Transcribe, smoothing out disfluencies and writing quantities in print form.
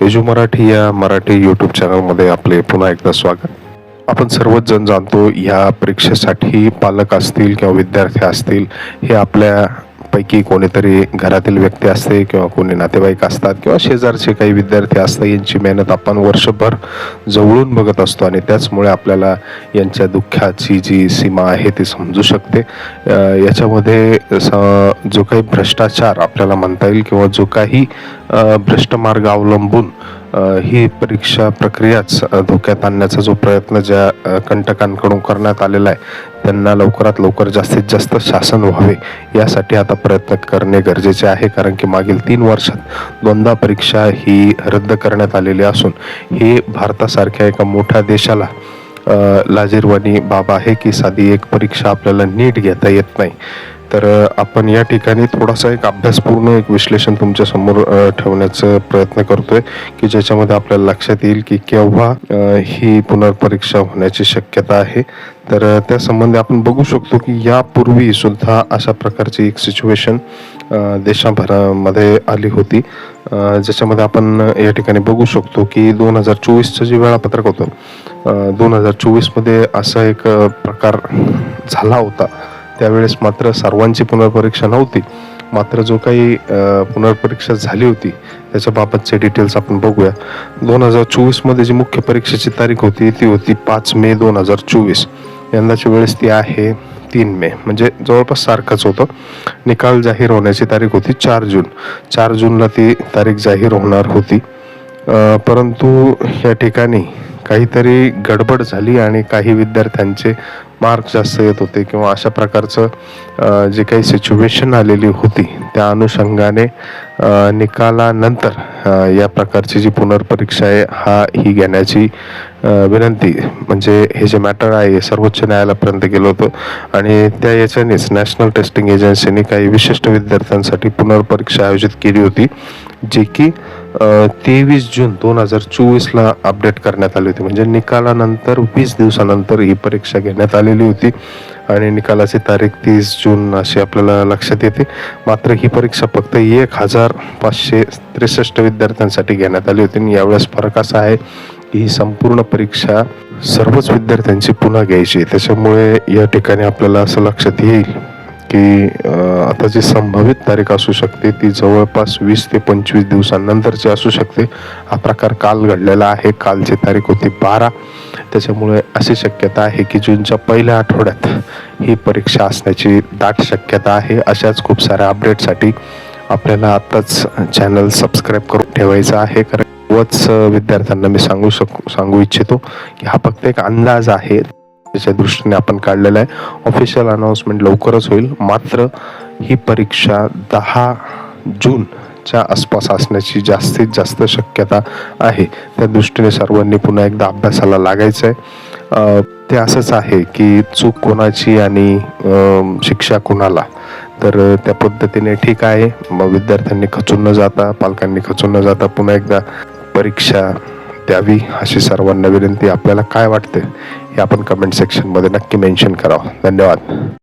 तेजू मराठी या मराठी यूट्यूब चॅनलमध्ये आपले पुन्हा एकदा स्वागत. आपण सर्वच जण जाणतो या परीक्षेसाठी पालक असतील किंवा विद्यार्थी असतील, हे आपल्या पैकी कोणीतरी घरातील व्यक्ती असते किंवा कोणी नातेवाईक असतात किंवा शेजारचे काही विद्यार्थी असतात. यांची मेहनत आपण वर्षभर जवळून बघत असतो आणि त्याचमुळे आपल्याला यांच्या दुःखाची जी सीमा आहे ती समजू शकते. याच्यामध्ये जो काही भ्रष्टाचार आपल्याला म्हणता येईल किंवा जो काही भ्रष्ट मार्ग अवलंबून ही परीक्षा प्रक्रियाच धोक्यात आणण्याचा जो प्रयत्न ज्या कंटकांकडून करण्यात आलेला आहे, त्यांना लवकरात लवकर जास्तीत जास्त शासन व्हावे यासाठी आता प्रयत्न करणे गरजेचे आहे. कारण की मागील 3 वर्षात 2दा परीक्षा ही रद्द करण्यात आलेली असून ही भारतासारख्या एका मोठ्या देशाला लाजिरवाणी बाब आहे की साधी एक परीक्षा आपल्याला नीट घेता येत नाही. तर आपण या ठिकाणी थोडासा एक अभ्यासपूर्ण एक विश्लेषण तुमच्या समोर ठेवण्याचा प्रयत्न करतोय की ज्याच्यामध्ये आपल्याला लक्षात येईल की केव्हा ही पुनर्परीक्षा होण्याची शक्यता आहे. तर त्या संबंधी आपण बघू शकतो की यापूर्वी सुद्धा अशा प्रकारची एक सिच्युएशन देशाभरामध्ये आली होती, ज्याच्यामध्ये आपण या ठिकाणी बघू शकतो की 2024चं जे वेळापत्रक होतं, 2024मध्ये असा एक प्रकार झाला होता. त्यावेळेस मात्र सर्वांची पुनर्परीक्षा नव्हती, मात्र जो काही पुनर्परीक्षा झाली होती त्याच्याबाबतचे डिटेल्स आपण बघूया. 2024मध्ये जी मुख्य परीक्षेची तारीख होती ती होती 5 मे 2024. यंदाच्या वेळेस ती आहे 3 मे, म्हणजे जवळपास सारखंच होतं. निकाल जाहीर होण्याची तारीख होती 4 जून. 4 जूनला ती तारीख जाहीर होणार होती, परंतु या ठिकाणी काहीतरी गडबड झाली आणि काही विद्यार्थ्यांचे मार्क जास्त येत होते किंवा अशा प्रकारचं जे काही सिच्युएशन आलेली होती त्या अनुषंगाने निकालानंतर या प्रकारची जी पुनर्परीक्षा आहे ही घेण्याची विनंती, म्हणजे हे जे मॅटर आहे सर्वोच्च न्यायालयापर्यंत गेलं होतं आणि त्या याच्यानेच नॅशनल टेस्टिंग एजन्सीने काही विशिष्ट विद्यार्थ्यांसाठी पुनर्परीक्षा आयोजित केली होती, जी की 23 जून 2024ला अपडेट करण्यात आली होती. म्हणजे निकालानंतर 20 दिवसानंतर ही परीक्षा घेण्यात आलेली होती आणि निकालाची तारीख 30 जून अशी आपल्याला लक्षात येते. मात्र ही परीक्षा फक्त 1563 विद्यार्थ्यांसाठी घेण्यात आली होती आणि यावेळेस फरक असा आहे की ही संपूर्ण परीक्षा सर्वच विद्यार्थ्यांची पुन्हा घ्यायची. त्याच्यामुळे या ठिकाणी आपल्याला असं लक्षात येईल की आता जी संभावित तारीख असू शकते ती जवळपास 20 ते 25 दिवसांनंतरची असू शकते. हा प्रकार काल घडलेला आहे. कालची तारीख होती 12. त्याच्यामुळे अशी शक्यता आहे की जूनच्या पहिल्या आठवड्यात ही परीक्षा असण्याची दाट शक्यता आहे. अशाच खूप साऱ्या अपडेटसाठी आपल्याला आताच चॅनल सबस्क्राईब करून ठेवायचं आहे. कारण सर्वच विद्यार्थ्यांना मी सांगू इच्छितो की हा फक्त एक अंदाज आहे, त्याच्या दृष्टीने आपण काढलेला आहे. ऑफिशियल अनाउन्समेंट लवकरच होईल. मात्र ही परीक्षा 10 जूनच्या आसपास असण्याची जास्तीत जास्त शक्यता आहे. त्या दृष्टीने सर्वांनी पुन्हा एकदा अभ्यासाला लागायचं आहे. ते असंच आहे की चूक कोणाची आणि शिक्षा कोणाला, तर त्या पद्धतीने ठीक आहे. मग विद्यार्थ्यांनी खचून न जाता, पालकांनी खचून न जाता पुन्हा एकदा परीक्षा द्यावी अशी सर्वांना विनंती. आपल्याला काय वाटते हे आपण कमेंट सेक्शनमध्ये नक्की मेन्शन करावं. धन्यवाद.